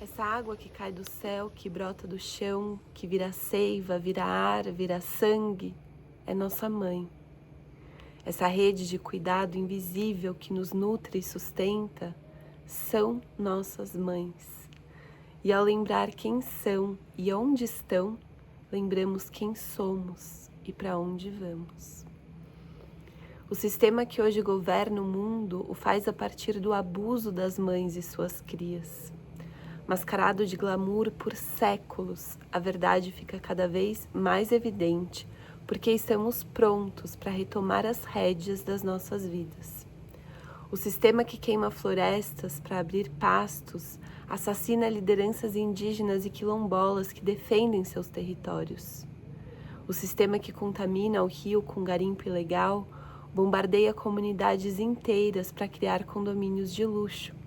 Essa água que cai do céu, que brota do chão, que vira seiva, vira ar, vira sangue, é nossa mãe. Essa rede de cuidado invisível que nos nutre e sustenta são nossas mães. E ao lembrar quem são e onde estão, lembramos quem somos e para onde vamos. O sistema que hoje governa o mundo o faz a partir do abuso das mães e suas crias. Mascarado de glamour por séculos, a verdade fica cada vez mais evidente, porque estamos prontos para retomar as rédeas das nossas vidas. O sistema que queima florestas para abrir pastos, assassina lideranças indígenas e quilombolas que defendem seus territórios. O sistema que contamina o rio com garimpo ilegal, bombardeia comunidades inteiras para criar condomínios de luxo.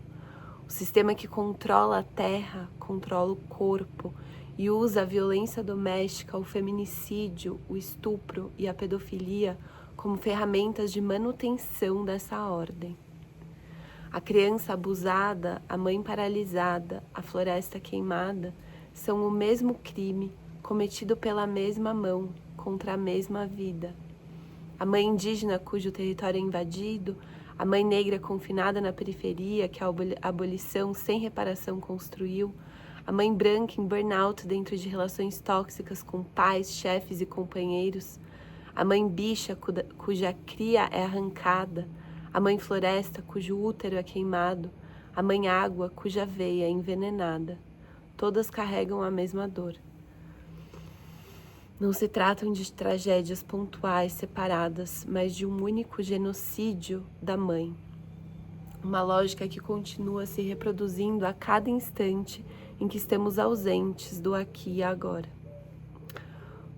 O sistema que controla a terra, controla o corpo e usa a violência doméstica, o feminicídio, o estupro e a pedofilia como ferramentas de manutenção dessa ordem. A criança abusada, a mãe paralisada, a floresta queimada são o mesmo crime cometido pela mesma mão contra a mesma vida. A mãe indígena cujo território é invadido, a mãe negra confinada na periferia que a abolição sem reparação construiu, a mãe branca em burnout dentro de relações tóxicas com pais, chefes e companheiros, a mãe bicha cuja cria é arrancada, a mãe floresta cujo útero é queimado, a mãe água cuja veia é envenenada. Todas carregam a mesma dor. Não se tratam de tragédias pontuais separadas, mas de um único genocídio da mãe. Uma lógica que continua se reproduzindo a cada instante em que estamos ausentes do aqui e agora.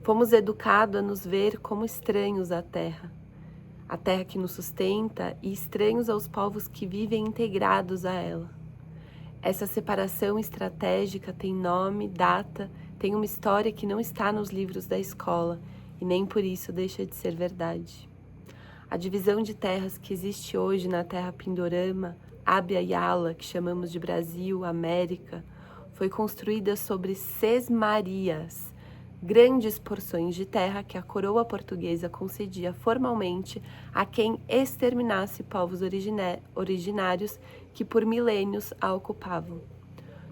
Fomos educados a nos ver como estranhos à terra, a terra que nos sustenta e estranhos aos povos que vivem integrados a ela. Essa separação estratégica tem nome, data, tem uma história que não está nos livros da escola e nem por isso deixa de ser verdade. A divisão de terras que existe hoje na terra Pindorama, Abya Yala, que chamamos de Brasil, América, foi construída sobre sesmarias, grandes porções de terra que a coroa portuguesa concedia formalmente a quem exterminasse povos originários que por milênios a ocupavam.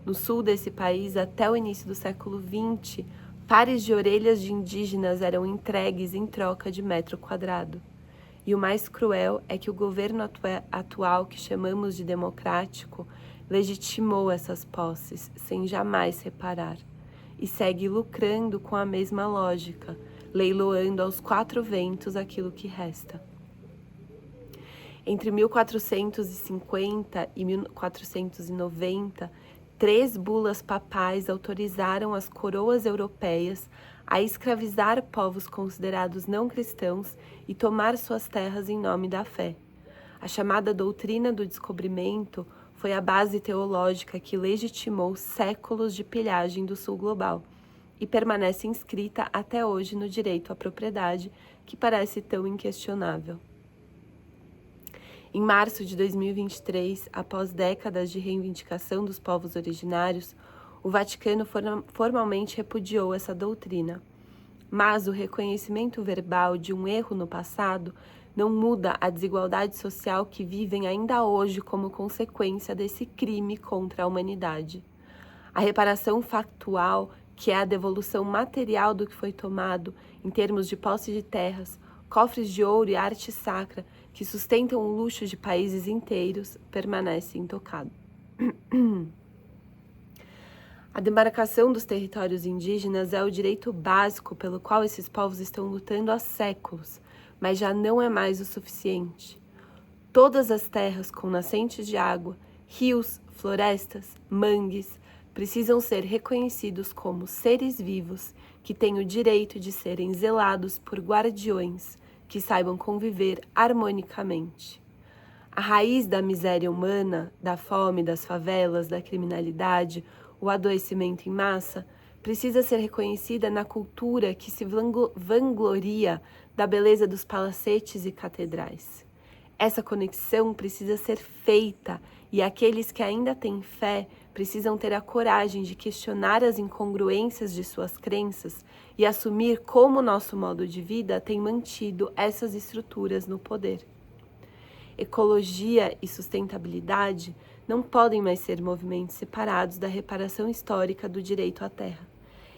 No sul desse país, até o início do século XX, pares de orelhas de indígenas eram entregues em troca de metro quadrado. E o mais cruel é que o governo atual, que chamamos de democrático, legitimou essas posses sem jamais reparar. E segue lucrando com a mesma lógica, leiloando aos quatro ventos aquilo que resta. Entre 1450 e 1490, 3 bulas papais autorizaram as coroas europeias a escravizar povos considerados não cristãos e tomar suas terras em nome da fé. A chamada doutrina do descobrimento foi a base teológica que legitimou séculos de pilhagem do sul global e permanece inscrita até hoje no direito à propriedade, que parece tão inquestionável. Em março de 2023, após décadas de reivindicação dos povos originários, o Vaticano formalmente repudiou essa doutrina. Mas o reconhecimento verbal de um erro no passado não muda a desigualdade social que vivem ainda hoje como consequência desse crime contra a humanidade. A reparação factual, que é a devolução material do que foi tomado em termos de posse de terras, cofres de ouro e arte sacra que sustentam o luxo de países inteiros, permanece intocado. A demarcação dos territórios indígenas é o direito básico pelo qual esses povos estão lutando há séculos, mas já não é mais o suficiente. Todas as terras com nascentes de água, rios, florestas, mangues, precisam ser reconhecidos como seres vivos que têm o direito de serem zelados por guardiões que saibam conviver harmonicamente. A raiz da miséria humana, da fome, das favelas, da criminalidade, o adoecimento em massa, precisa ser reconhecida na cultura que se vangloria da beleza dos palacetes e catedrais. Essa conexão precisa ser feita e aqueles que ainda têm fé precisam ter a coragem de questionar as incongruências de suas crenças e assumir como nosso modo de vida tem mantido essas estruturas no poder. Ecologia e sustentabilidade não podem mais ser movimentos separados da reparação histórica do direito à terra.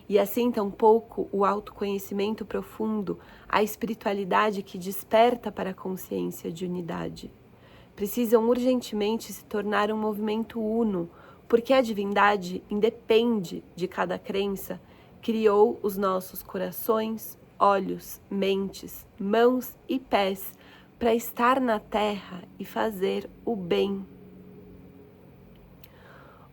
E assim tampouco o autoconhecimento profundo, a espiritualidade que desperta para a consciência de unidade. Precisam urgentemente se tornar um movimento uno, porque a divindade independe de cada crença, criou os nossos corações, olhos, mentes, mãos e pés para estar na terra e fazer o bem.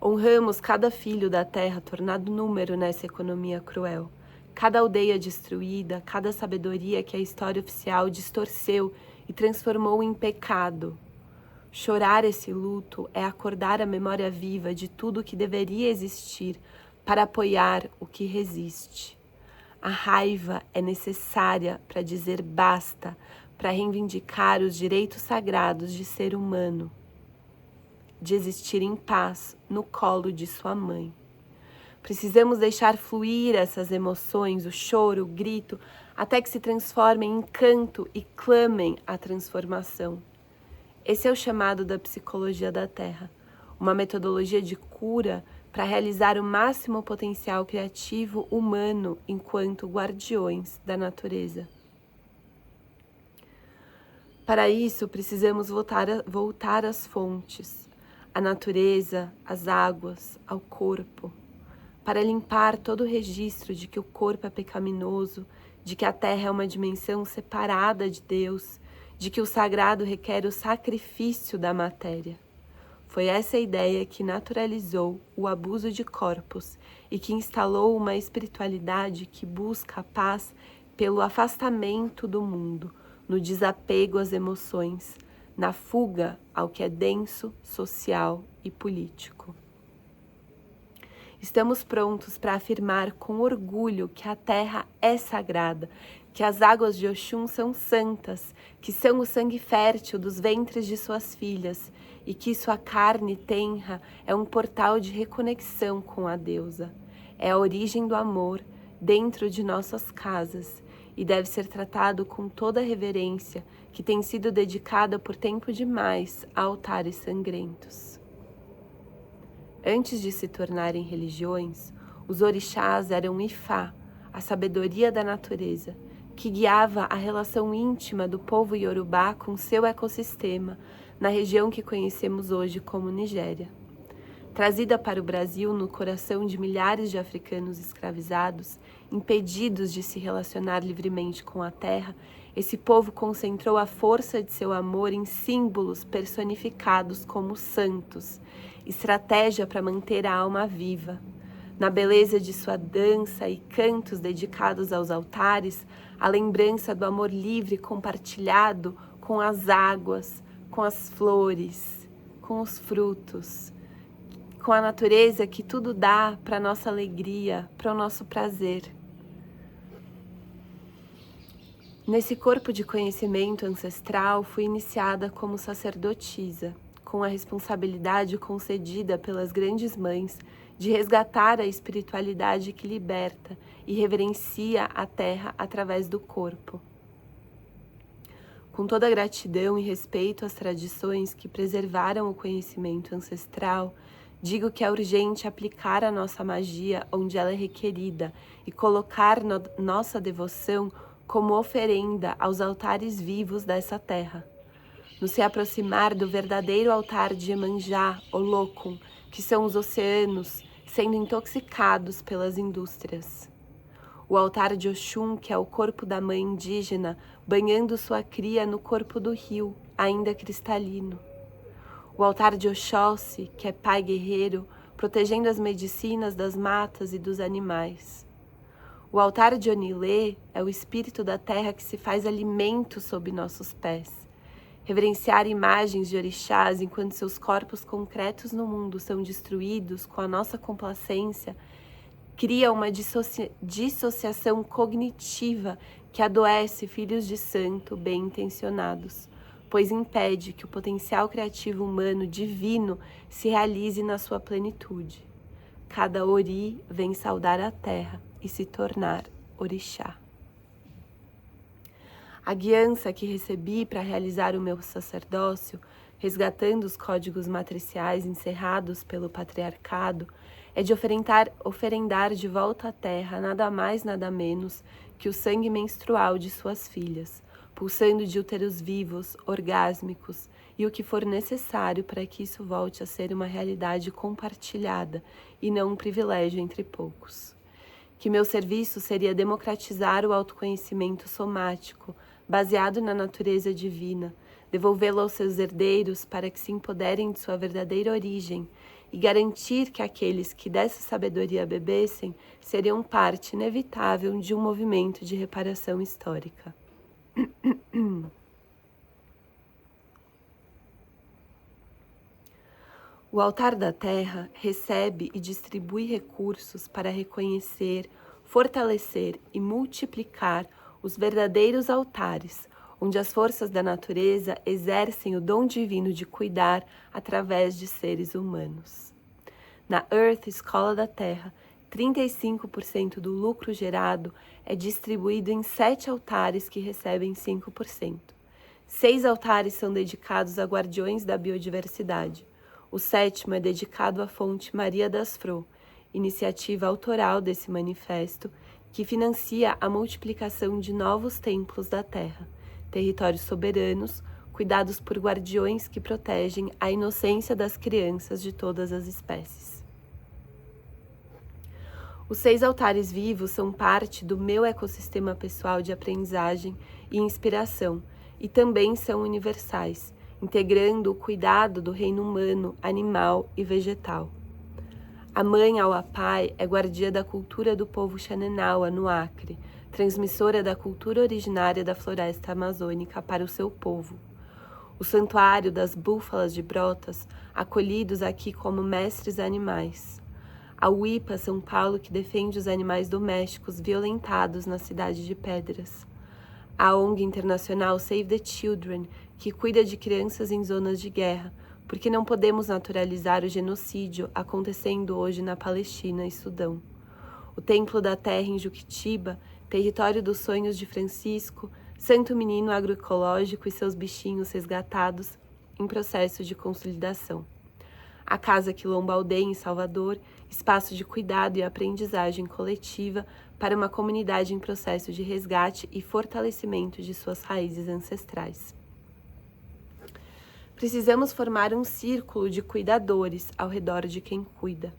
Honramos cada filho da terra tornado número nessa economia cruel, cada aldeia destruída, cada sabedoria que a história oficial distorceu e transformou em pecado. Chorar esse luto é acordar a memória viva de tudo que deveria existir para apoiar o que resiste. A raiva é necessária para dizer basta, para reivindicar os direitos sagrados de ser humano, de existir em paz no colo de sua mãe. Precisamos deixar fluir essas emoções, o choro, o grito, até que se transformem em canto e clamem a transformação. Esse é o chamado da psicologia da Terra, uma metodologia de cura para realizar o máximo potencial criativo humano enquanto guardiões da natureza. Para isso, precisamos voltar às fontes, à natureza, às águas, ao corpo, para limpar todo o registro de que o corpo é pecaminoso, de que a terra é uma dimensão separada de Deus, de que o sagrado requer o sacrifício da matéria. Foi essa ideia que naturalizou o abuso de corpos e que instalou uma espiritualidade que busca a paz pelo afastamento do mundo, no desapego às emoções, na fuga ao que é denso, social e político. Estamos prontos para afirmar com orgulho que a terra é sagrada, que as águas de Oxum são santas, que são o sangue fértil dos ventres de suas filhas e que sua carne tenra é um portal de reconexão com a deusa. É a origem do amor dentro de nossas casas e deve ser tratado com toda a reverência que tem sido dedicada por tempo demais a altares sangrentos. Antes de se tornarem religiões, os orixás eram Ifá, a sabedoria da natureza, que guiava a relação íntima do povo iorubá com seu ecossistema, na região que conhecemos hoje como Nigéria. Trazida para o Brasil no coração de milhares de africanos escravizados, impedidos de se relacionar livremente com a terra, esse povo concentrou a força de seu amor em símbolos personificados como santos, estratégia para manter a alma viva. Na beleza de sua dança e cantos dedicados aos altares, a lembrança do amor livre compartilhado com as águas, com as flores, com os frutos, com a natureza que tudo dá para a nossa alegria, para o nosso prazer. Nesse corpo de conhecimento ancestral, fui iniciada como sacerdotisa, com a responsabilidade concedida pelas grandes mães de resgatar a espiritualidade que liberta e reverencia a terra através do corpo. Com toda a gratidão e respeito às tradições que preservaram o conhecimento ancestral, digo que é urgente aplicar a nossa magia onde ela é requerida e colocar nossa devoção como oferenda aos altares vivos dessa terra. Nos se aproximar do verdadeiro altar de Iemanjá, Olokun, que são os oceanos, sendo intoxicados pelas indústrias. O altar de Oxum, que é o corpo da mãe indígena, banhando sua cria no corpo do rio, ainda cristalino. O altar de Oxóssi, que é pai guerreiro, protegendo as medicinas das matas e dos animais. O altar de Onilê é o espírito da terra que se faz alimento sob nossos pés. Reverenciar imagens de orixás enquanto seus corpos concretos no mundo são destruídos com a nossa complacência, cria uma dissociação cognitiva que adoece filhos de santo bem intencionados. pois impede que o potencial criativo humano divino se realize na sua plenitude. Cada ori vem saudar a terra e se tornar orixá. A guiança que recebi para realizar o meu sacerdócio, resgatando os códigos matriciais encerrados pelo patriarcado, é de oferendar de volta à terra nada mais, nada menos que o sangue menstrual de suas filhas, pulsando de úteros vivos, orgásmicos, e o que for necessário para que isso volte a ser uma realidade compartilhada e não um privilégio entre poucos. Que meu serviço seria democratizar o autoconhecimento somático, baseado na natureza divina, devolvê-lo aos seus herdeiros para que se empoderem de sua verdadeira origem e garantir que aqueles que dessa sabedoria bebessem seriam parte inevitável de um movimento de reparação histórica. O altar da terra recebe e distribui recursos para reconhecer, fortalecer e multiplicar os verdadeiros altares, onde as forças da natureza exercem o dom divino de cuidar através de seres humanos. Na Earth Escola da Terra, 35% do lucro gerado é distribuído em 7 altares que recebem 5%. 6 altares são dedicados a guardiões da biodiversidade. O 7º é dedicado à fonte Maria das Fro, iniciativa autoral desse manifesto, que financia a multiplicação de novos templos da terra, territórios soberanos, cuidados por guardiões que protegem a inocência das crianças de todas as espécies. Os 6 altares vivos são parte do meu ecossistema pessoal de aprendizagem e inspiração, e também são universais, integrando o cuidado do reino humano, animal e vegetal. A mãe Auapai é guardia da cultura do povo Xanenaua, no Acre, transmissora da cultura originária da floresta amazônica para o seu povo. O santuário das búfalas de Brotas, acolhidos aqui como mestres animais. A UIPA São Paulo, que defende os animais domésticos violentados na cidade de Pedras. A ONG internacional Save the Children, que cuida de crianças em zonas de guerra, porque não podemos naturalizar o genocídio acontecendo hoje na Palestina e Sudão. O Templo da Terra em Juquitiba, território dos sonhos de Francisco, santo menino agroecológico e seus bichinhos resgatados em processo de consolidação. A Casa Quilombo Aldeia em Salvador, espaço de cuidado e aprendizagem coletiva para uma comunidade em processo de resgate e fortalecimento de suas raízes ancestrais. Precisamos formar um círculo de cuidadores ao redor de quem cuida.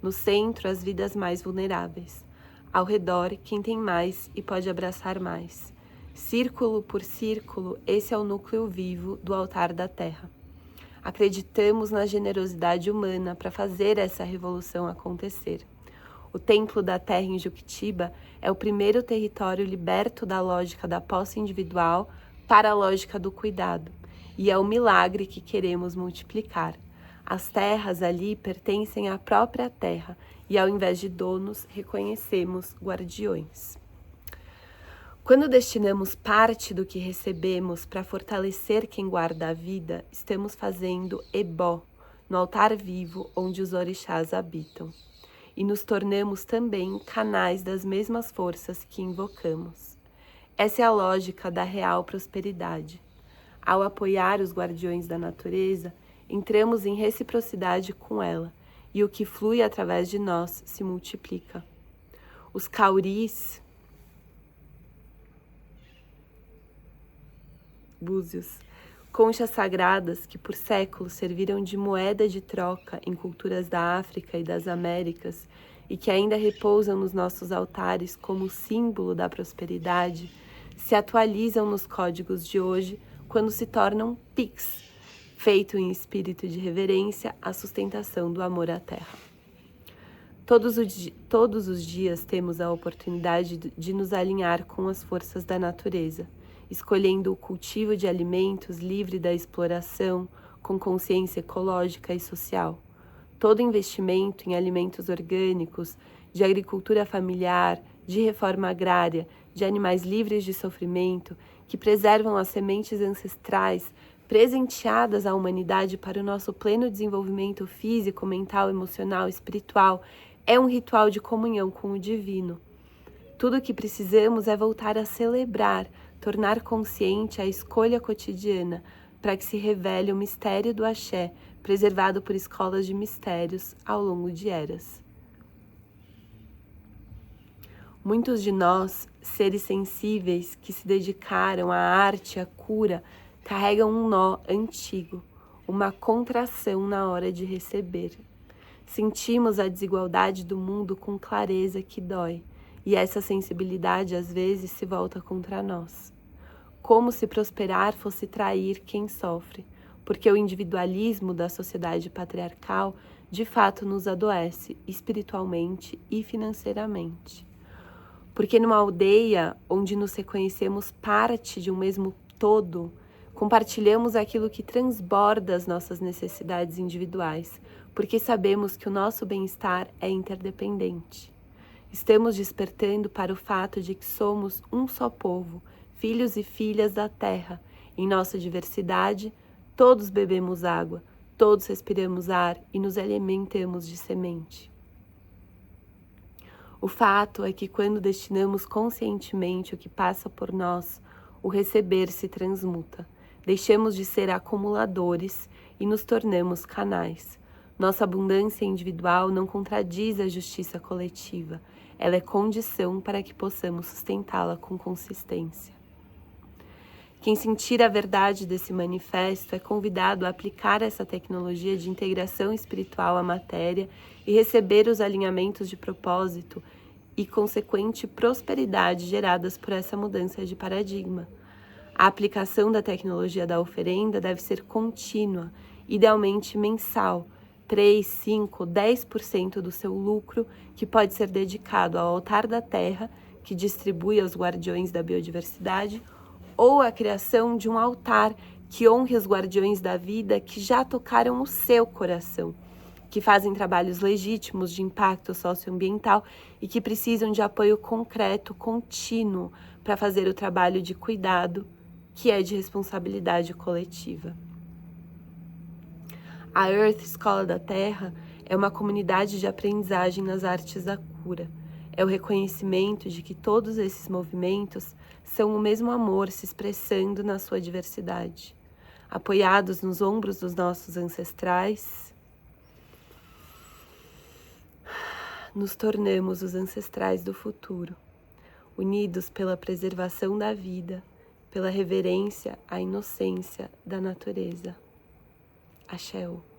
No centro, as vidas mais vulneráveis. Ao redor, quem tem mais e pode abraçar mais. Círculo por círculo, esse é o núcleo vivo do altar da terra. Acreditamos na generosidade humana para fazer essa revolução acontecer. O Templo da Terra em Juquitiba é o primeiro território liberto da lógica da posse individual para a lógica do cuidado. E é o milagre que queremos multiplicar. As terras ali pertencem à própria terra e, ao invés de donos, reconhecemos guardiões. Quando destinamos parte do que recebemos para fortalecer quem guarda a vida, estamos fazendo ebó, no altar vivo onde os orixás habitam. E nos tornamos também canais das mesmas forças que invocamos. Essa é a lógica da real prosperidade. Ao apoiar os guardiões da natureza, entramos em reciprocidade com ela, e o que flui através de nós se multiplica. Os cauris, búzios, conchas sagradas que por séculos serviram de moeda de troca em culturas da África e das Américas e que ainda repousam nos nossos altares como símbolo da prosperidade, se atualizam nos códigos de hoje quando se tornam Pix, feito em espírito de reverência à sustentação do amor à terra. Todos os dias temos a oportunidade de nos alinhar com as forças da natureza, escolhendo o cultivo de alimentos livre da exploração, com consciência ecológica e social. Todo investimento em alimentos orgânicos, de agricultura familiar, de reforma agrária, de animais livres de sofrimento, que preservam as sementes ancestrais, presenteadas à humanidade para o nosso pleno desenvolvimento físico, mental, emocional, espiritual, é um ritual de comunhão com o divino. Tudo o que precisamos é voltar a celebrar, tornar consciente a escolha cotidiana, para que se revele o mistério do axé, preservado por escolas de mistérios ao longo de eras. Muitos de nós, seres sensíveis que se dedicaram à arte, à cura, carregam um nó antigo, uma contração na hora de receber. Sentimos a desigualdade do mundo com clareza que dói, e essa sensibilidade às vezes se volta contra nós. Como se prosperar fosse trair quem sofre, porque o individualismo da sociedade patriarcal de fato nos adoece espiritualmente e financeiramente. Porque numa aldeia onde nos reconhecemos parte de um mesmo todo, compartilhamos aquilo que transborda as nossas necessidades individuais, porque sabemos que o nosso bem-estar é interdependente. Estamos despertando para o fato de que somos um só povo, filhos e filhas da terra. Em nossa diversidade, todos bebemos água, todos respiramos ar e nos alimentamos de semente. O fato é que quando destinamos conscientemente o que passa por nós, o receber se transmuta. Deixamos de ser acumuladores e nos tornamos canais. Nossa abundância individual não contradiz a justiça coletiva. Ela é condição para que possamos sustentá-la com consistência. Quem sentir a verdade desse manifesto é convidado a aplicar essa tecnologia de integração espiritual à matéria e receber os alinhamentos de propósito e consequente prosperidade geradas por essa mudança de paradigma. A aplicação da tecnologia da oferenda deve ser contínua, idealmente mensal, 3, 5, 10% do seu lucro, que pode ser dedicado ao altar da terra, que distribui aos guardiões da biodiversidade, ou a criação de um altar que honre os guardiões da vida que já tocaram o seu coração, que fazem trabalhos legítimos de impacto socioambiental e que precisam de apoio concreto, contínuo, para fazer o trabalho de cuidado, que é de responsabilidade coletiva. A Earth Escola da Terra é uma comunidade de aprendizagem nas artes da cura. É o reconhecimento de que todos esses movimentos são o mesmo amor se expressando na sua diversidade. Apoiados nos ombros dos nossos ancestrais, nos tornamos os ancestrais do futuro, unidos pela preservação da vida, pela reverência à inocência da natureza. Axé.